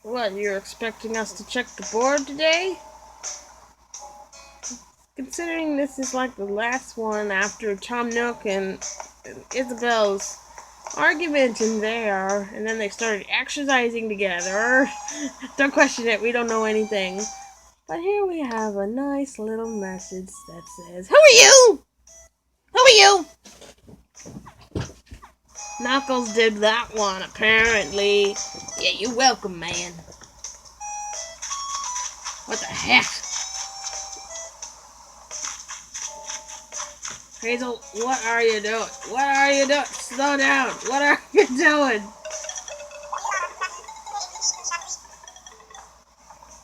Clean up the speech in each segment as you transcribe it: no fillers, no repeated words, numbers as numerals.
What, you're expecting us to check the board today? Considering this is like the last one after Tom Nook and Isabelle's argument in there, and then they started exercising together. Don't question it, we don't know anything. But here we have a nice little message that says, "Who are you? Who are you?" Knuckles did that one, apparently. Yeah, you're welcome, man. What the heck? Hazel, what are you doing? What are you doing? Slow down. What are you doing?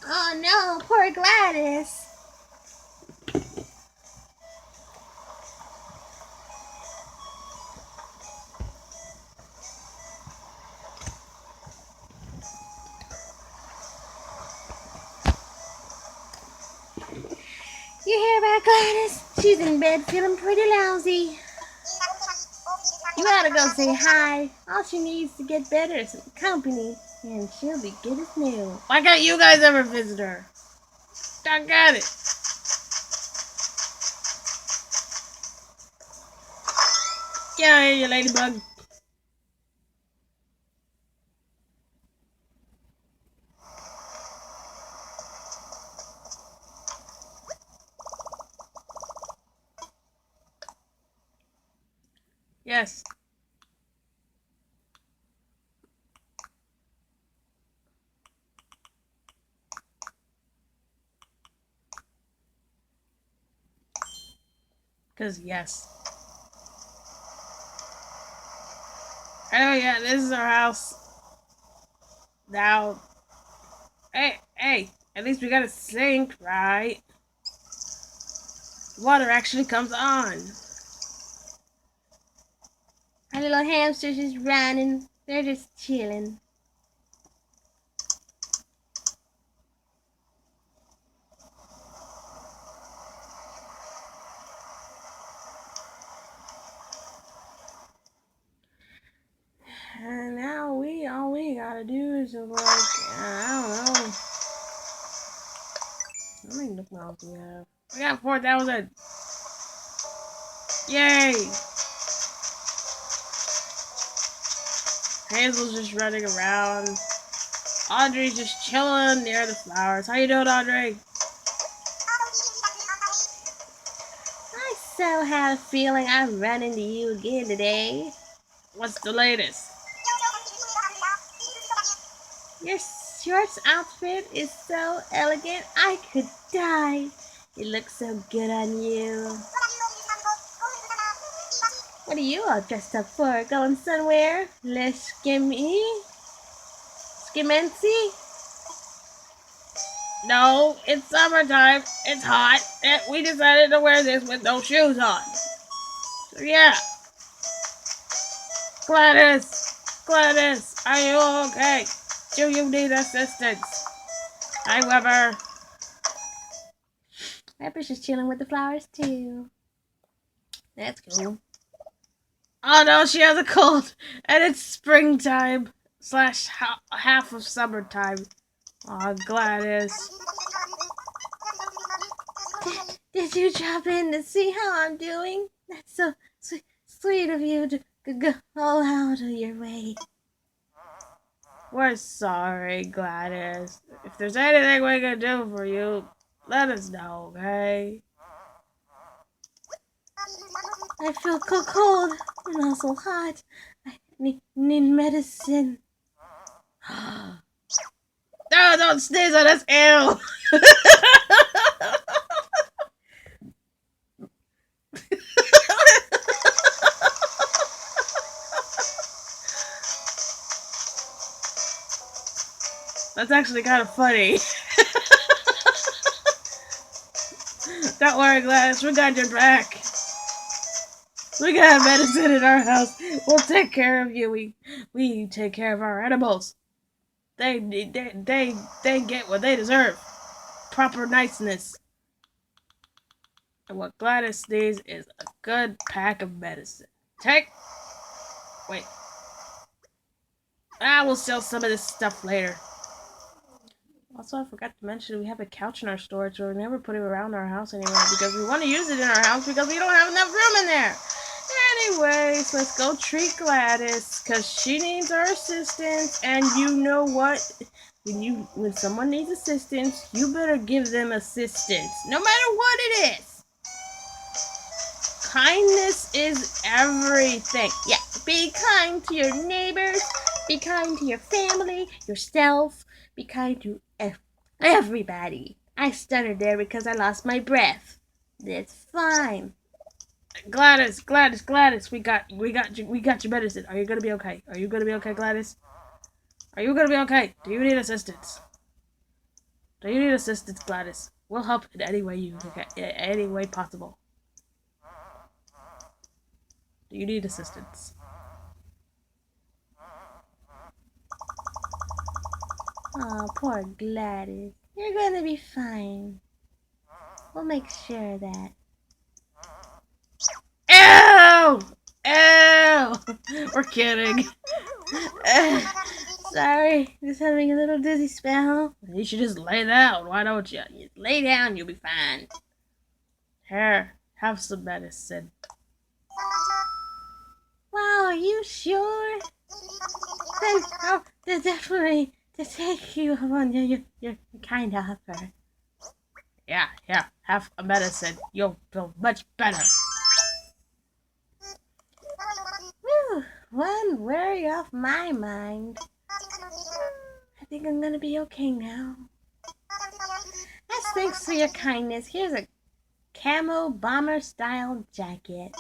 Oh no, poor Gladys. You hear about Gladys? She's in bed feeling pretty lousy. You ought to go say hi. All she needs to get better is some company, and she'll be good as new. Why can't you guys ever visit her? Don't get it. Get out of here, you ladybug. Yes. Because yes. Oh yeah, this is our house. Now, hey, at least we got a sink, right? Water actually comes on. Our little hamsters just running. They're just chilling. And now all we gotta do is like, I don't know. How many Nook Miles do we have? We got 4,000. Yay! Hazel's just running around. Audrey's just chilling near the flowers. How you doing, Audrey? I so had a feeling I'd run into you again today. What's the latest? Your shorts outfit is so elegant, I could die. It looks so good on you. What are you all dressed up for? Going somewhere? Les skimmy? Skimency? No, it's summertime. It's hot. And we decided to wear this with no shoes on. So yeah. Gladys, are you okay? Do you need assistance? Hi, Weber. Weber's just chilling with the flowers too. That's cool. Oh no, she has a cold, and it's springtime slash half of summertime. Oh, Gladys. Did you drop in to see how I'm doing? That's so sweet of you to go out of your way. We're sorry, Gladys. If there's anything we can do for you, let us know, okay? I feel cold and also hot. I need medicine. No, don't sneeze on us, ew! That's actually kind of funny. Don't worry, Gladys, we got your back. We got medicine in our house. We'll take care of you. We take care of our animals. They get what they deserve. Proper niceness. And what Gladys needs is a good pack of medicine. Wait. We'll sell some of this stuff later. Also, I forgot to mention we have a couch in our storage, so we never put it around our house anymore because we want to use it in our house because we don't have enough room in there. Anyways, let's go treat Gladys because she needs our assistance. And you know what? When someone needs assistance, you better give them assistance, no matter what it is. Kindness is everything. Yeah, be kind to your neighbors, be kind to your family, yourself, be kind to everybody. I stuttered there because I lost my breath. That's fine. Gladys, we got your medicine. Are you gonna be okay? Are you gonna be okay, Gladys? Are you gonna be okay? Do you need assistance? Do you need assistance, Gladys? We'll help in any way any way possible. Do you need assistance? Oh, poor Gladys. You're gonna be fine. We'll make sure of that. Ew! Ew! We're kidding. Sorry, just having a little dizzy spell. You should just lay down. Why don't you? You lay down, you'll be fine. Here, have some medicine. Wow, are you sure? Then I'll definitely take you on your kind offer. Yeah, have a medicine. You'll feel much better. Whew, one worry off my mind. I think I'm gonna be okay now. As thanks for your kindness, here's a camo bomber style jacket.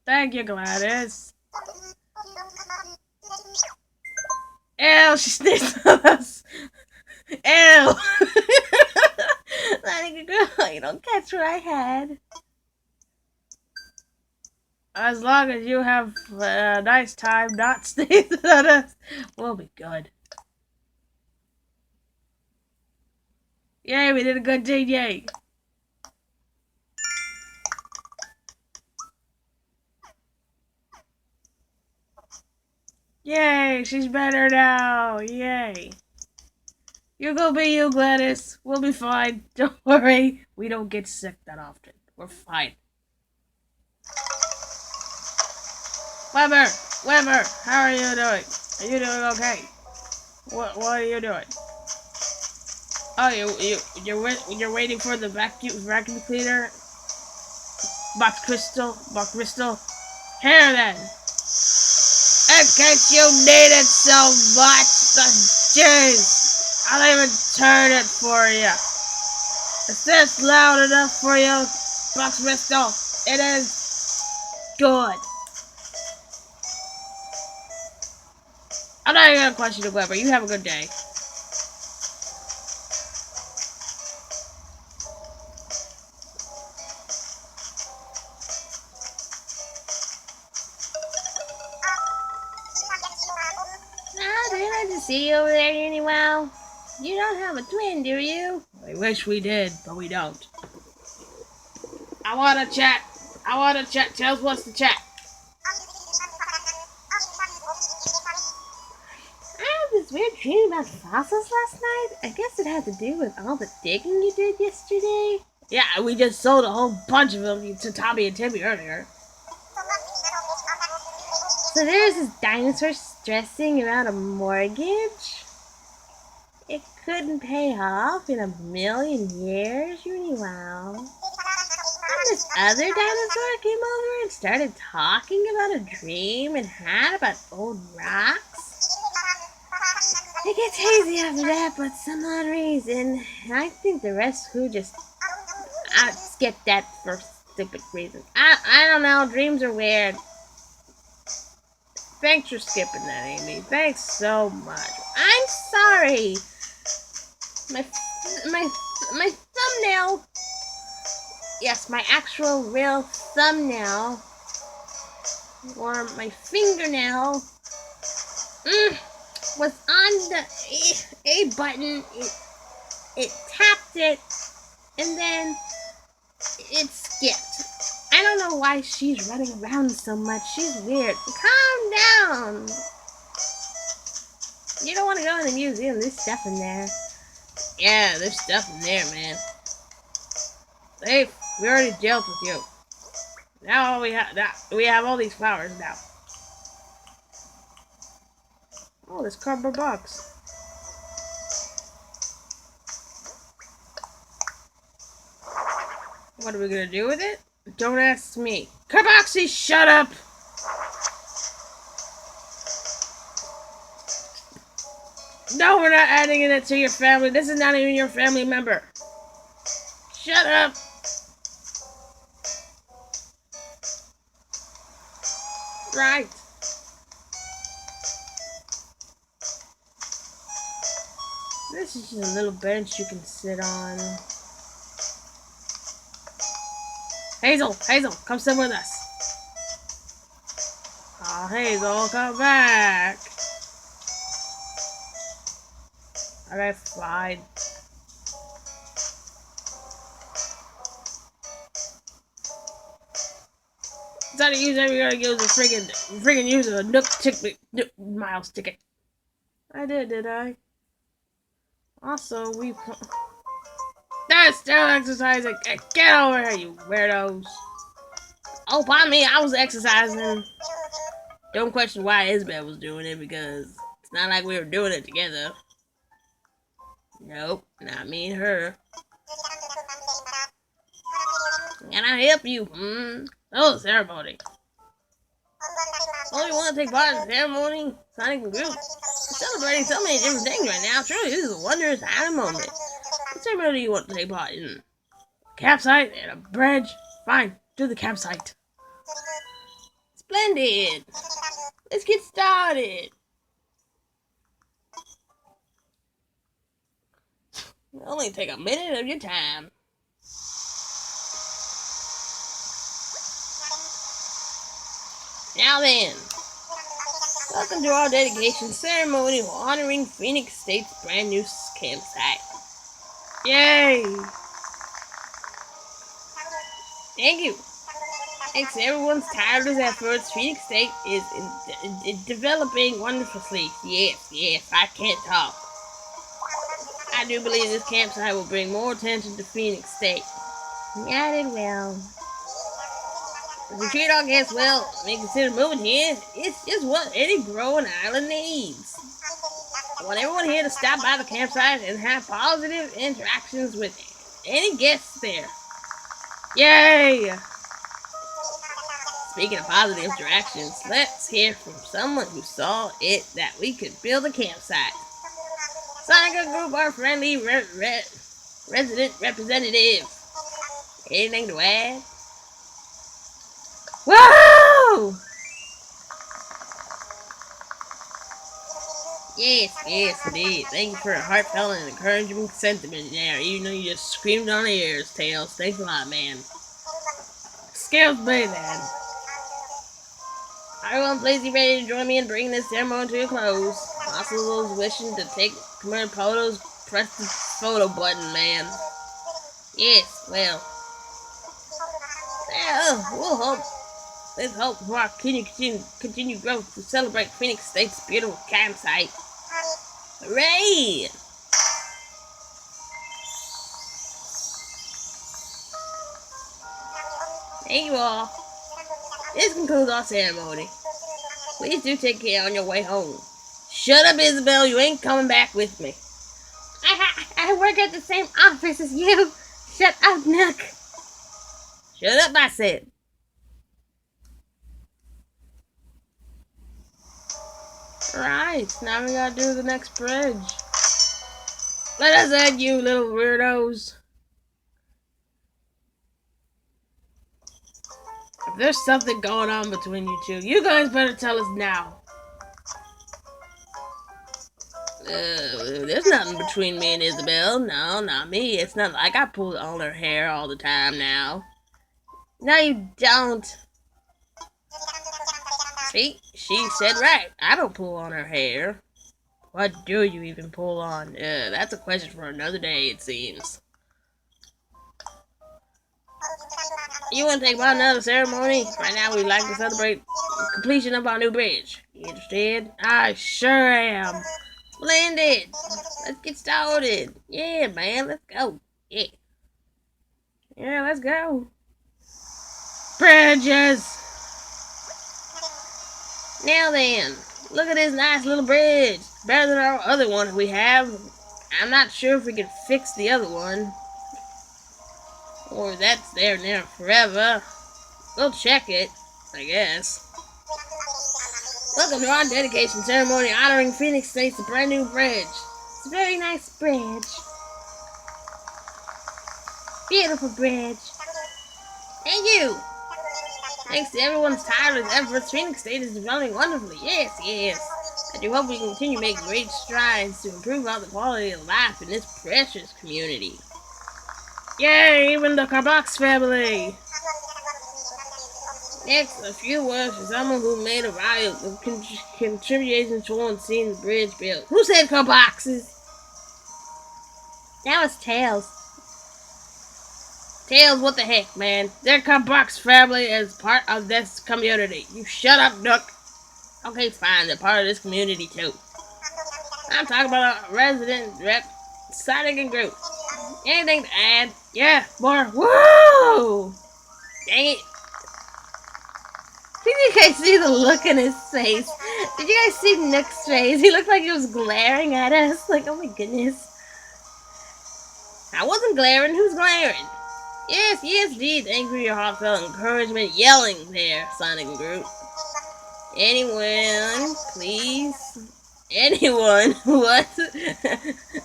Thank you, Gladys. Ew, she sneezed on us. Ew. Letting it go. You don't catch what I had. As long as you have a nice time not sneezing on us, we'll be good. Yay, we did a good deed, yay. Yay, she's better now. Yay. You go be you, Gladys. We'll be fine. Don't worry. We don't get sick that often. We're fine. Weber, how are you doing? Are you doing okay? What are you doing? Oh, you're waiting for the vacuum cleaner? Box crystal? Here then. In case you need it so much, jeez, I'll even turn it for you. Is this loud enough for you, Box Crystal? It is good. I'm not even gonna question you, Weber. You have a good day. Didn't I just see you over there, Anyway? You don't have a twin, do you? I wish we did, but we don't. I wanna chat. Tails wants to chat. I had this weird dream about fossils last night. I guess it had to do with all the digging you did yesterday. Yeah, we just sold a whole bunch of them to Tommy and Timmy earlier. So there's this dinosaur stressing about a mortgage? It couldn't pay off in 1,000,000 years, wow. And this other dinosaur came over and started talking about a dream it had about old rocks. It gets hazy after that, but some odd reason. I think the rest who just skipped that for stupid reasons. I don't know, dreams are weird. Thanks for skipping that, Amy. Thanks so much. I'm sorry. My thumbnail. Yes, my actual real thumbnail. Or my fingernail. Was on the A button. It tapped it. And then it skipped. I don't know why she's running around so much. She's weird. Calm down. You don't want to go in the museum. There's stuff in there. Yeah, there's stuff in there, man. Hey, we already dealt with you. Now we have all these flowers now. Oh, this cardboard box. What are we gonna do with it? Don't ask me. Carboxy, shut up! No, we're not adding it to your family. This is not even your family member. Shut up! Right. This is just a little bench you can sit on. Hazel, come sit with us. Oh, Hazel, come back. Okay, fine. Instead of using we're gonna use a friggin' use a Nook miles ticket. I did I? Also, That's still exercising. Get over here, you weirdos. Oh, pardon me, I was exercising. Don't question why Isabelle was doing it, because it's not like we were doing it together. Nope, not me and her. Can I help you? Oh, ceremony. Oh, you want to take part in the ceremony? Sonic and group. We're celebrating so many different things right now. Truly, this is a wondrous time moment. What ceremony do you want to take part in? Campsite and a bridge. Fine, do the campsite. Splendid. Let's get started. It'll only take a minute of your time. Now then, welcome to our dedication ceremony honoring Phoenix State's brand new campsite. Yay! Thank you. Thanks to everyone's tireless efforts, Phoenix State is in developing wonderfully. Yes, I can't talk. I do believe this campsite will bring more attention to Phoenix State. Yeah, it will. If we treat our guests well and consider moving here, it's just what any growing island needs. I want everyone here to stop by the campsite and have positive interactions with any guests there. Yay! Speaking of positive interactions, let's hear from someone who saw it that we could build a campsite. Sonic Group, our friendly resident representative. Anything to add? Whoa! Yes, indeed. Thank you for a heartfelt and encouraging sentiment there, even though you just screamed on the ears, Tails. Thanks a lot, man. Excuse me, then. Everyone, please be ready to join me in bringing this ceremony to a close. Also, those wishing to take commemorative photos, press the photo button, man. Yes, well. We'll hope. Let's hope for our continued growth to celebrate Phoenix State's beautiful campsite. Hooray! Thank you all. This concludes our ceremony. Please do take care on your way home. Shut up, Isabelle. You ain't coming back with me. I work at the same office as you. Shut up, Nook. Shut up, I said. Right, now we gotta do the next bridge. Let us add you, little weirdos. If there's something going on between you two, you guys better tell us now. There's nothing between me and Isabelle. No, not me. It's not like I pull on her hair all the time now. No, you don't. See, she said right. I don't pull on her hair. What do you even pull on? That's a question for another day, it seems. You want to take part in another ceremony? Right now, we'd like to celebrate the completion of our new bridge. You interested? I sure am. Splendid! Let's get started. Yeah, man, let's go. Yeah. Yeah, let's go. Bridges! Now then, look at this nice little bridge. Better than our other one we have. I'm not sure if we can fix the other one. Or that's there now forever. We'll check it, I guess. Welcome to our dedication ceremony honoring Phoenix State's brand new bridge. It's a very nice bridge. Beautiful bridge. Thank you. Thanks to everyone's tireless efforts, Phoenix State is developing wonderfully. Yes, yes. I do hope we can continue making great strides to improve the quality of life in this precious community. Yay, even the Carbox family! Next, a few words for someone who made a valuable contribution towards seeing the bridge built. Who said Carboxes? That was Tails. Tails, what the heck, man? Their Carbox family is part of this community. You shut up, Nook. Okay, fine, they're part of this community too. I'm talking about a resident rep, Sonic and Groot. Anything to add? Yeah, more. Whoa! Dang it. Did you guys see the look in his face? Did you guys see Nook's face? He looked like he was glaring at us. Like, oh my goodness. I wasn't glaring. Who's glaring? Yes, yes, indeed. Thank you for your heartfelt encouragement. Yelling there, Sonic and Groot. Anyone, please? Anyone? What?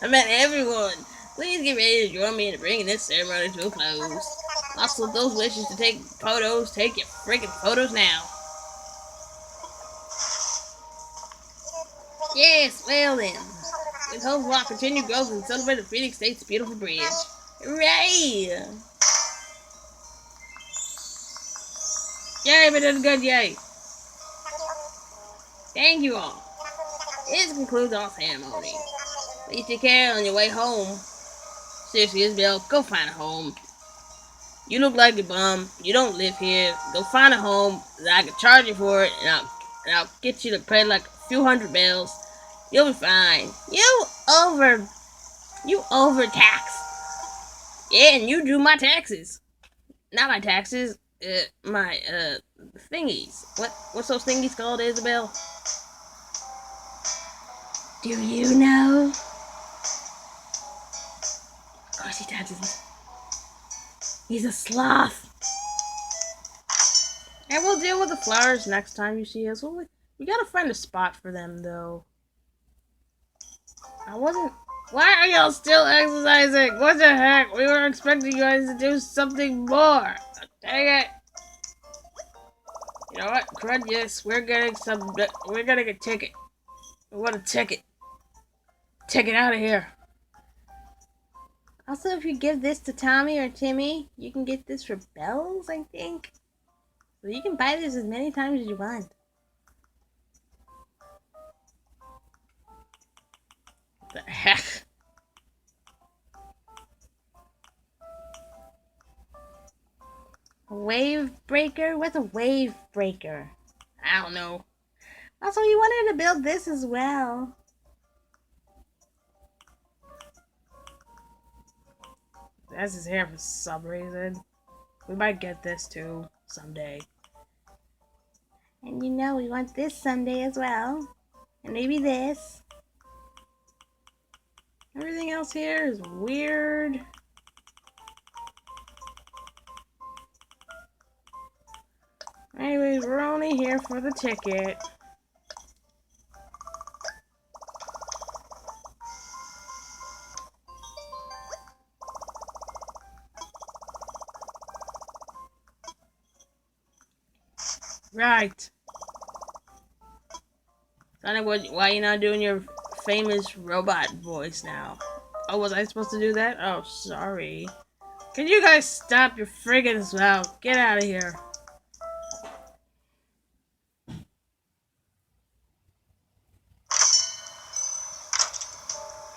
I meant everyone. Please get ready to join me in bringing this ceremony to a close. Also, those wishes to take photos, take your freaking photos now. Yes, well then. With hope for our continued growth and celebrate the Phoenix State's beautiful bridge. Hooray! Yay, we did good, yay. Thank you all. This concludes our ceremony. Please take care on your way home. Seriously, Isabelle, go find a home. You look like a bum. You don't live here. Go find a home that I can charge you for it, and I'll get you to pay like a few $100 bills. You'll be fine. You overtax. Yeah, and you do my taxes. Not my taxes. My thingies. What's those thingies called, Isabelle? Do you know? Of course he doesn't. He's a sloth. And we'll deal with the flowers next time you see us. We gotta find a spot for them, though. Why are y'all still exercising? What the heck? We were expecting you guys to do something more. Dang it. You know what? Crud, yes, we're gonna get a ticket. We want a ticket. Ticket out of here. Also, if you give this to Tommy or Timmy, you can get this for bells, I think. So you can buy this as many times as you want. What the heck? A wave breaker? What's a wave breaker? I don't know. Also, you wanted to build this as well. That's his hair for some reason. We might get this too someday. And you know we want this someday as well. And maybe this. Everything else here is weird. Anyways, we're only here for the ticket. Right. Sonic, why are you not doing your famous robot voice now? Oh, was I supposed to do that? Oh, sorry. Can you guys stop your friggin' mouth? Get out of here.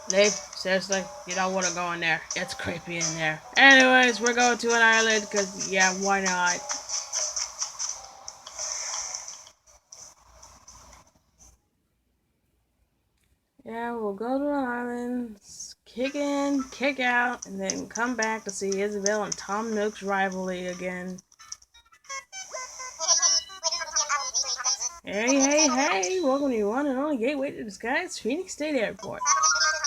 Dave, seriously, you don't want to go in there. It's creepy in there. Anyways, we're going to an island because, yeah, why not? Yeah, we'll go to the island, kick in, kick out, and then come back to see Isabelle and Tom Nook's rivalry again. Hey, hey, hey! Welcome to your one and only gateway to the skies, Phoenix State Airport.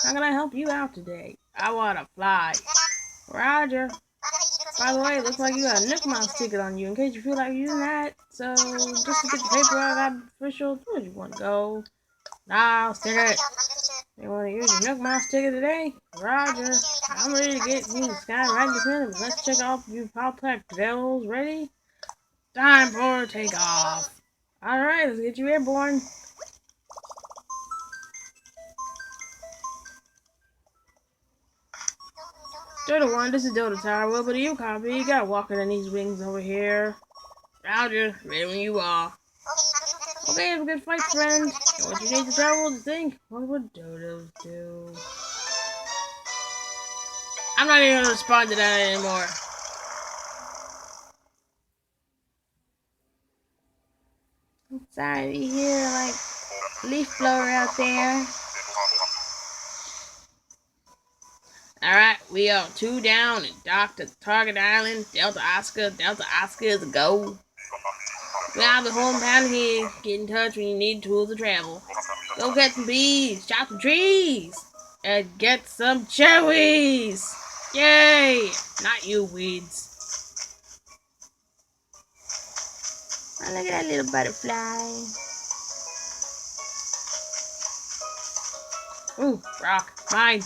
How can I help you out today? I want to fly. Roger. By the way, it looks like you got a Nook Mouse ticket on you in case you feel like using that. So, just to get the paper I got official, where do you want to go? Mouse ticket. You want to use your Nook Mouse ticket today? Roger. I'm ready to get you in the sky right this minute, but let's check off you Powpack Devils. Ready? Time for takeoff. Alright, let's get you airborne. Delta 1, this is Delta Tower. Well, but you copy. You gotta walk in these wings over here. Roger, ready when you are. Okay, have a good flight, friend. And what you need to travel to think? What would dodos do? I'm not even gonna respond to that anymore. I'm sorry to hear, like, leaf blower out there. Alright, we are 2 down and dock to target island. Delta Oscar is a go. We have the home down here. Get in touch when you need tools to travel. Go get some bees, chop some trees, and get some cherries! Yay! Not you, weeds. Oh, look at that little butterfly. Ooh, rock. Mine.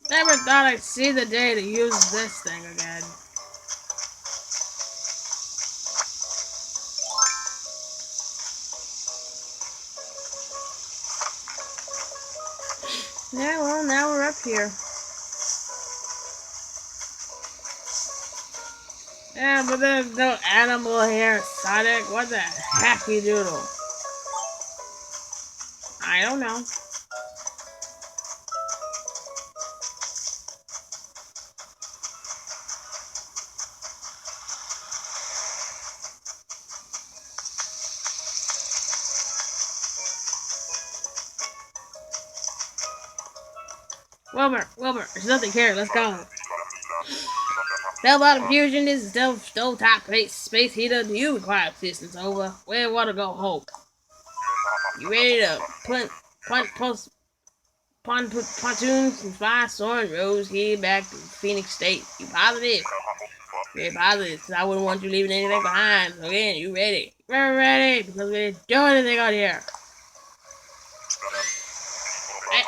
Never thought I'd see the day to use this thing again. Yeah, well, now we're up here. Yeah, but there's no animal here, Sonic. What the happy doodle? I don't know. Wilbur, there's nothing here. Let's go. Bell bottom fusion, this is stove top space heater. Do you require assistance? Over. Where want to go home? You ready to pontoons and fly soaring rows here back to Phoenix State? You positive? Very positive, because I wouldn't want you leaving anything behind. So again, you ready? We're ready, because we didn't do anything out here.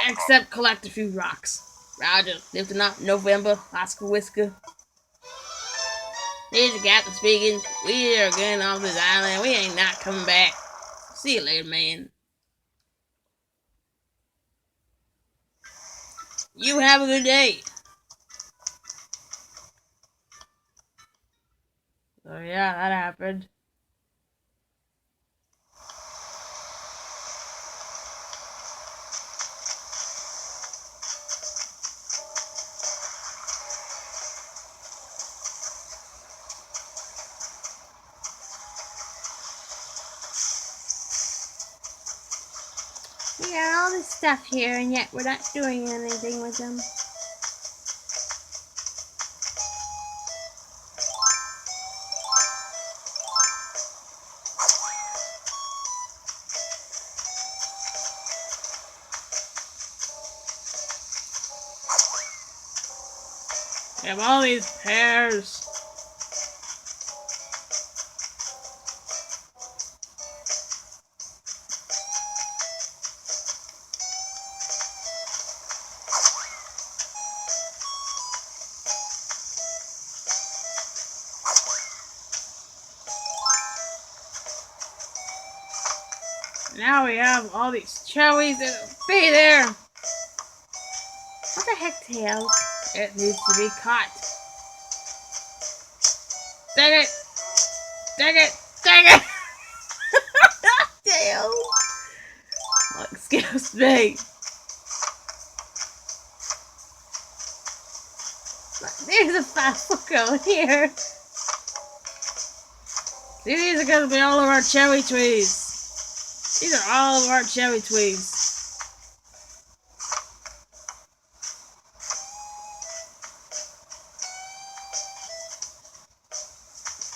Except collect a few rocks. Roger, lifting up November, Oscar Whisker. This is the captain speaking. We are getting off this island. We ain't not coming back. See you later, man. You have a good day. So yeah, that happened. We got all this stuff here, and yet we're not doing anything with them. We have all these pears. Now we have all these cherries that'll be there. What the heck, Tails? It needs to be caught. Dang it! Dang it! Dang it! Tails! Oh, excuse me. There's a fossil growing here. See, these are gonna be all of our cherry trees. These are all of our cherry trees.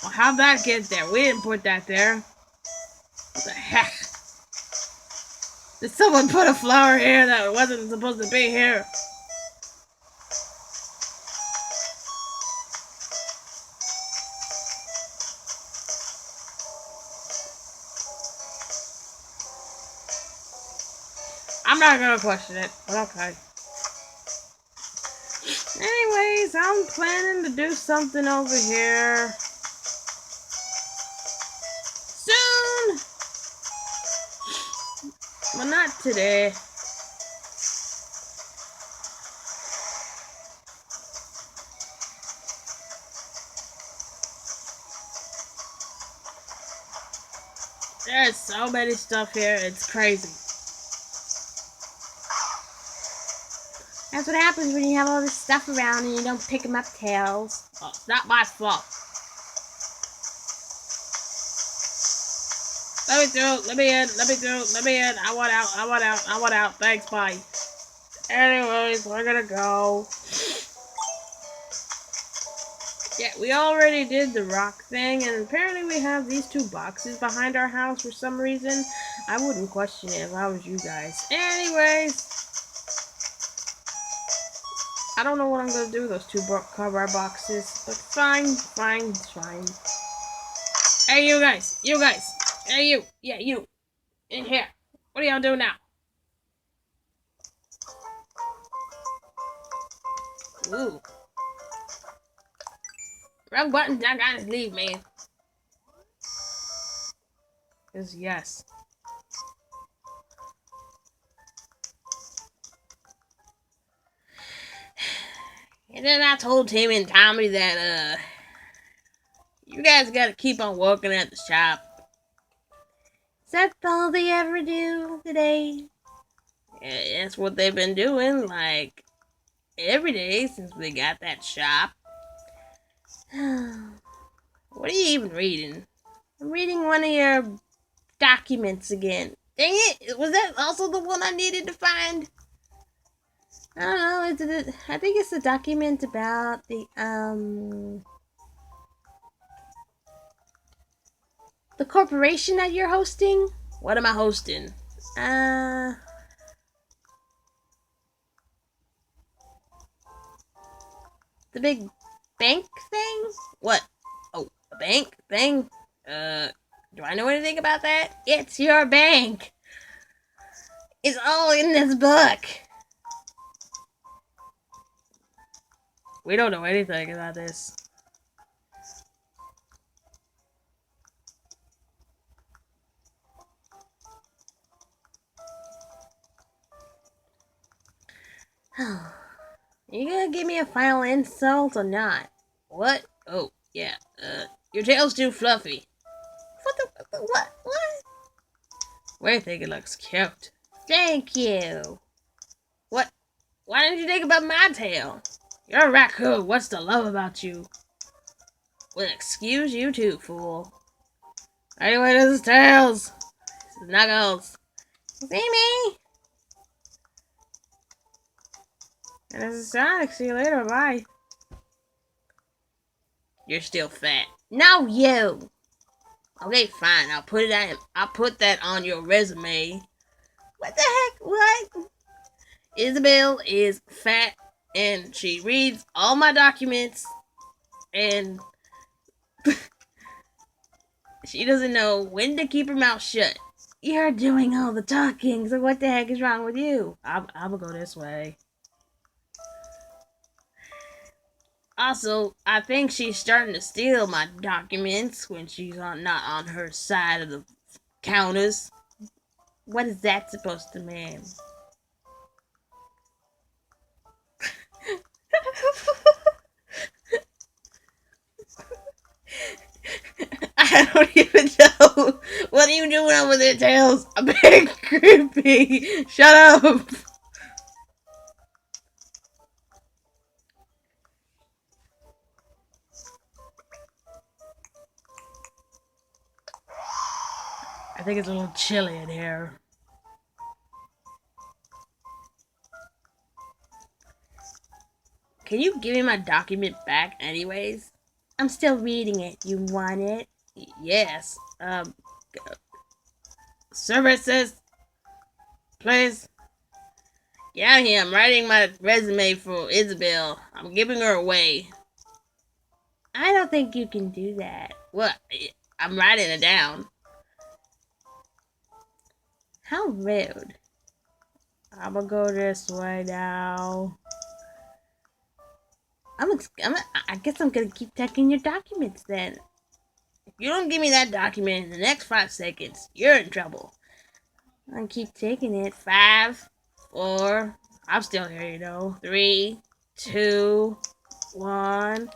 Well, how'd that get there? We didn't put that there. What the heck? Did someone put a flower here that wasn't supposed to be here? I'm not gonna question it, but okay. Anyways, I'm planning to do something over here soon, but not today. There's so many stuff here, it's crazy. That's what happens when you have all this stuff around and you don't pick them up, Tails. Well, it's not my fault. Let me through, let me in, let me through, let me in. I want out, I want out, I want out. Thanks, bye. Anyways, we're gonna go. Yeah, we already did the rock thing, and apparently we have these two boxes behind our house for some reason. I wouldn't question it if I was you guys. Anyways, I don't know what I'm gonna do with those two cardboard boxes, but fine, fine, fine. Hey, you guys, hey, you, yeah, you, in here. What do y'all do now? Ooh. Wrong button, I gotta leave, man. Is yes. And then I told Tim and Tommy that, you guys gotta keep on working at the shop. Is that all they ever do today? Yeah, that's what they've been doing, like, every day since we got that shop. What are you even reading? I'm reading one of your documents again. Dang it! Was that also the one I needed to find? I don't know. I think it's a document about the corporation that you're hosting. What am I hosting? The big bank thing? What? Oh, a bank thing? Do I know anything about that? It's your bank. It's all in this book. We don't know anything about this. You gonna give me a final insult or not? What? Oh, yeah. Your tail's too fluffy. What? We think it looks cute. Thank you. What? Why didn't you think about my tail? You're a raccoon. What's the love about you? Well, excuse you too, fool. Anyway, this is Tails. This is Knuckles. See me? And this is Sonic. See you later. Bye. You're still fat. No, you. Okay, fine. I'll put that on your resume. What the heck? What? Isabelle is fat and she reads all my documents and she doesn't know when to keep her mouth shut. You're doing all the talking, so what the heck is wrong with you? I'll go this way. Also, I think she's starting to steal my documents when she's not on her side of the counters. What is that supposed to mean? I don't even know. What are you doing over there, Tails? I'm being creepy. Shut up. I think it's a little chilly in here. Can you give me my document back anyways? I'm still reading it. You want it? Yes. Services, please. Get out here. I'm writing my resume for Isabelle. I'm giving her away. I don't think you can do that. What? I'm writing it down. How rude. I'm gonna go this way now. I guess I'm gonna keep taking your documents then. If you don't give me that document in the next 5 seconds, you're in trouble. I'm gonna keep taking it. 5, 4. I'm still here, you know. 3, 2, 1.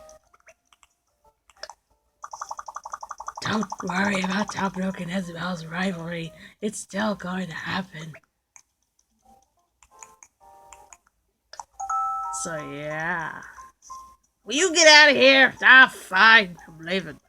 Don't worry about Tom Nook and Isabelle's rivalry. It's still going to happen. So yeah. Will you get out of here? Ah, fine. I'm leaving.